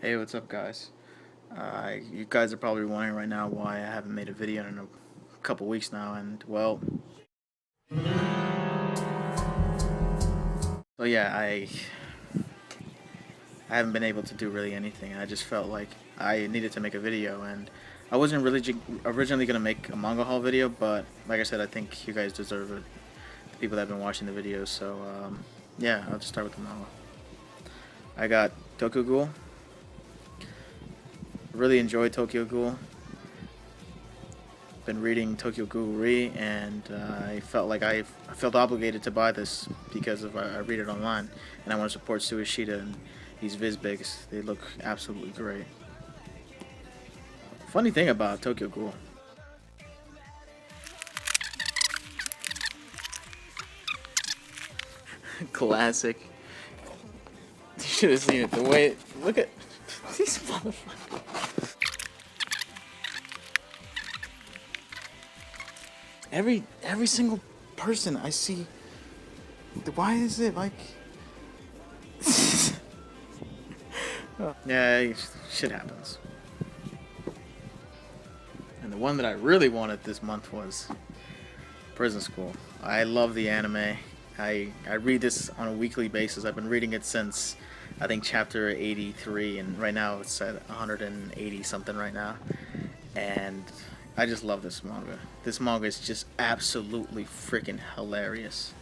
Hey, what's up, guys? You guys are probably wondering right now why I haven't made a video in a couple weeks now, and well, so yeah, I haven't been able to do really anything. I just felt like I needed to make a video, and I wasn't really originally gonna make a manga haul video, but like I said, I think you guys deserve it. The people that have been watching the videos, so yeah, I'll just start with the manga. I got Tokyo Ghoul. Really enjoyed Tokyo Ghoul. Been reading Tokyo Ghoul Re, and I felt like I felt obligated to buy this because of I read it online, and I want to support Suishida and these Vizbigs. They look absolutely great. Funny thing about Tokyo Ghoul, classic. You should have seen it. The way look at these motherfuckers. Every single person I see. Why is it like? Yeah, shit happens. And the one that I really wanted this month was Prison School. I love the anime. I read this on a weekly basis. I've been reading it since I think chapter 83, and right now it's at 180 something right now. And I just love this manga. This manga is just absolutely freaking hilarious.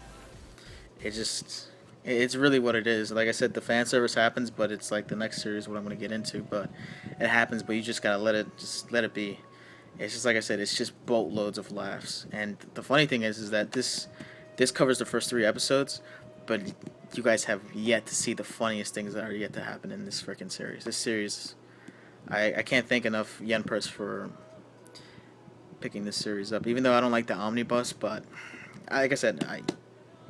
It's really what it is. Like I said, the fan service happens, but it's like the next series what I'm gonna get into. But it happens, but you just gotta let it be. It's just like I said, it's just boatloads of laughs. And the funny thing is that this covers the first three episodes, but you guys have yet to see the funniest things that are yet to happen in this freaking series. This series, I can't thank enough Yen Press for picking this series up. Even though I don't like the omnibus, but like I said, I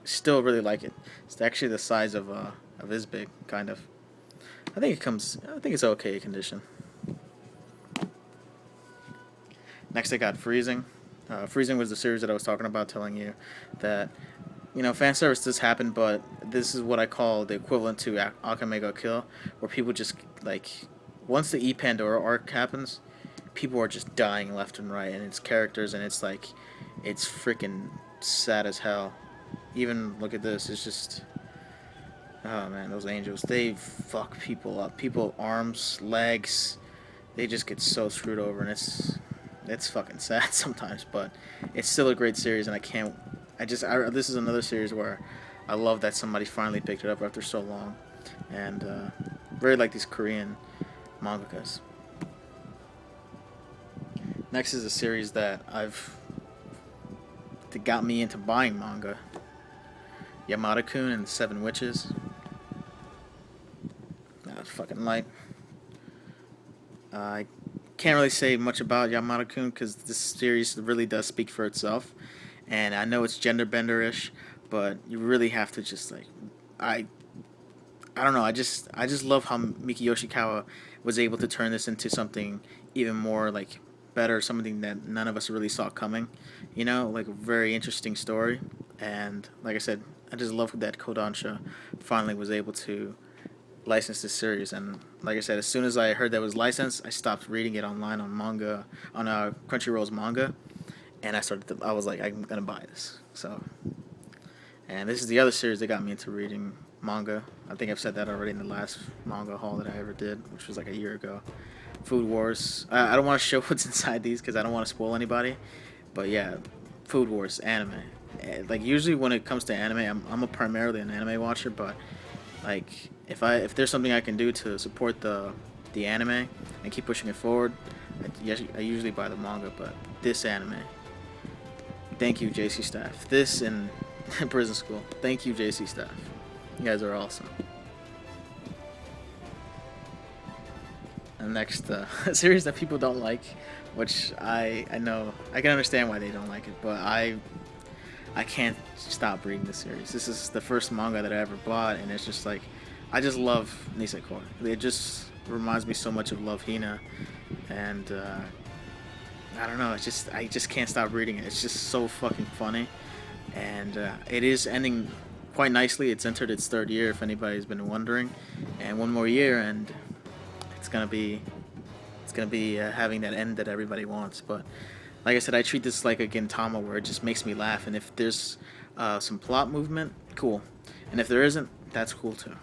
still really like it. It's actually the size of his big kind of. I think it's okay condition. Next, I got Freezing. Freezing was the series that I was talking about, telling you that fan service does happen, but this is what I call the equivalent to Akame ga Kill, where people just like once the E Pandora arc happens, people are just dying left and right, and it's characters, and it's like it's freaking sad as hell. Even look at this, it's just oh man, those angels, they fuck people up. People arms, legs, they just get so screwed over, and it's fucking sad sometimes, but it's still a great series, and I can't. This is another series where I love that somebody finally picked it up after so long, and very like these Korean mangakas. Next is a series that got me into buying manga. Yamada-Kun and the Seven Witches. That was fucking light. I can't really say much about Yamada-Kun because this series really does speak for itself, and I know it's gender bender-ish, but you really have to just like I don't know. I just love how Miki Yoshikawa was able to turn this into something even more like better, something that none of us really saw coming. Like a very interesting story, and like I said, I just love that Kodansha finally was able to license this series. And like I said, as soon as I heard that it was licensed, I stopped reading it online on manga on Crunchyroll's manga, and I was like, I'm gonna buy this. So, and this is the other series that got me into reading manga. I think I've said that already in the last manga haul that I ever did, which was like a year ago. Food Wars. I don't want to show what's inside these because I don't want to spoil anybody. But yeah, Food Wars anime. Like usually when it comes to anime, I'm primarily an anime watcher, but like if there's something I can do to support the anime and keep pushing it forward, I usually buy the manga. But this anime, thank you JC staff. This and Prison School, thank you JC staff. You guys are awesome. And next, a series that people don't like, which I know I can understand why they don't like it, but I can't stop reading this series. This is the first manga that I ever bought, and it's just like I just love Nisekoi. It just reminds me so much of Love Hina, and I don't know. I just can't stop reading it. It's just so fucking funny, and it is ending quite nicely. It's entered its third year, if anybody's been wondering, and one more year, and it's gonna be having that end that everybody wants. But like I said, I treat this like a Gintama where it just makes me laugh, and if there's some plot movement, cool, and if there isn't, that's cool too.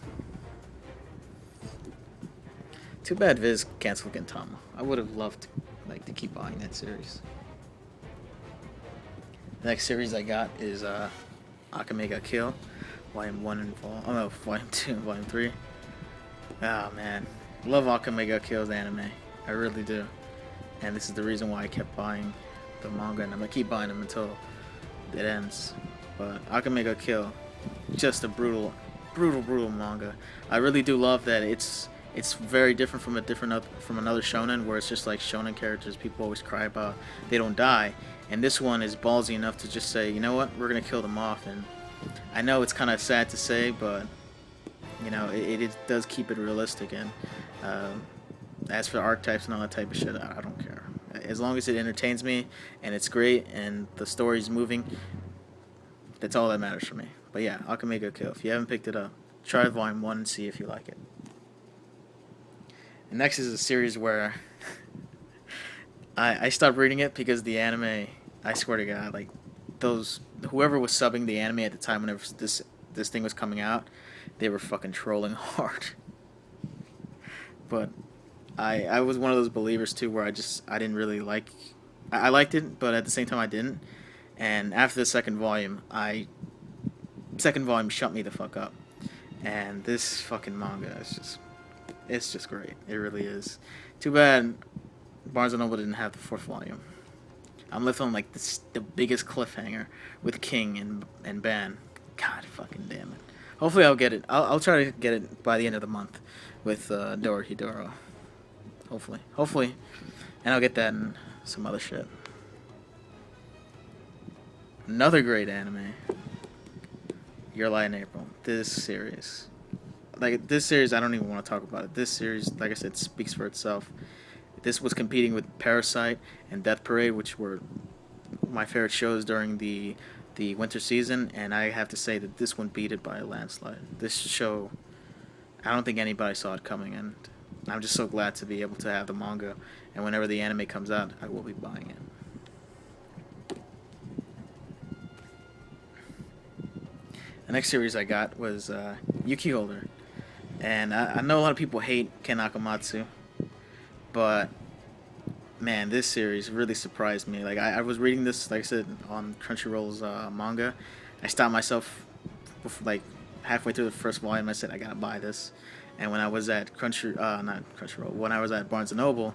Too bad Viz canceled Gintama. I would have loved to keep buying that series. The next series I got is Akame got Kill, Volume 1 and Volume 2 and Volume 3. Oh man, love Akame got Kill's anime. I really do. And this is the reason why I kept buying the manga, and I'm gonna keep buying them until it ends. But Akame got Kill, just a brutal manga. I really do love that it's very different from another shonen where it's just like shonen characters people always cry about they don't die, and this one is ballsy enough to just say, you know what, we're gonna kill them off. And I know it's kind of sad to say, but you know it does keep it realistic. And as for archetypes and all that type of shit, I don't care. As long as it entertains me and it's great and the story's moving, that's all that matters for me. But yeah, Akame ga Kill. If you haven't picked it up, try Volume 1 and see if you like it. And next is a series where I stopped reading it because the anime, I swear to God, like whoever was subbing the anime at the time whenever this thing was coming out, they were fucking trolling hard. But I was one of those believers too where I didn't really like, I liked it, but at the same time I didn't. And after the second volume shut me the fuck up. And this fucking manga is it's just great. It really is. Too bad Barnes & Noble didn't have the fourth volume. I'm left on like the biggest cliffhanger with King and Ban. God fucking damn it. Hopefully I'll get it. I'll try to get it by the end of the month with Dorohedoro. Hopefully. And I'll get that and some other shit. Another great anime. Your Lie in April. This series, I don't even want to talk about it. This series, like I said, speaks for itself. This was competing with Parasite and Death Parade, which were my favorite shows during the winter season, and I have to say that this one beat it by a landslide. This show, I don't think anybody saw it coming, and I'm just so glad to be able to have the manga, and whenever the anime comes out, I will be buying it. The next series I got was Yuki Holder. And I know a lot of people hate Ken Akamatsu, but man, this series really surprised me. Like I was reading this, like I said, on Crunchyroll's manga. I stopped myself like halfway through the first volume. I said I gotta buy this. And when I was at when I was at Barnes and Noble,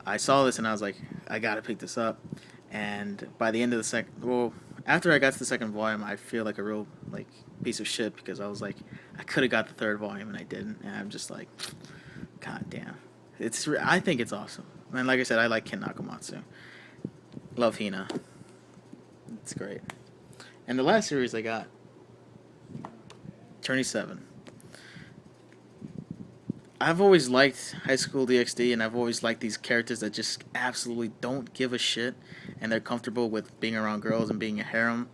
I saw this and I was like, I gotta pick this up. And by the end of after I got to the second volume, I feel like a real piece of shit because I was like, I could have got the third volume and I didn't, and I'm just like, god damn. I think it's awesome, and like I said, I like Ken Nakamatsu. Love Hina. It's great. And the last series I got, 27. I've always liked Highschool Dxd, and I've always liked these characters that just absolutely don't give a shit, and they're comfortable with being around girls and being a harem,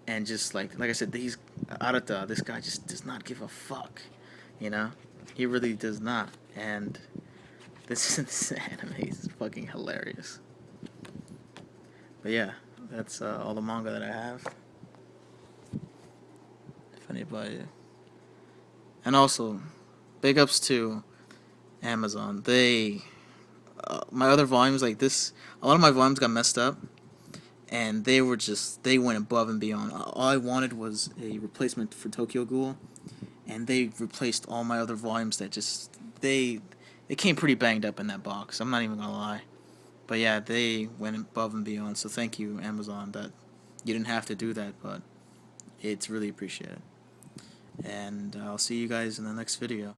and just like I said, Arata, this guy just does not give a fuck, you know? He really does not, and this anime is fucking hilarious. But yeah, that's all the manga that I have. If anybody... And also, big ups to Amazon. They... my other volumes like this, a lot of my volumes got messed up, and they went above and beyond. All I wanted was a replacement for Tokyo Ghoul, and they replaced all my other volumes that they came pretty banged up in that box. I'm not even gonna lie. But yeah, they went above and beyond, so thank you, Amazon, that you didn't have to do that, but it's really appreciated. And I'll see you guys in the next video.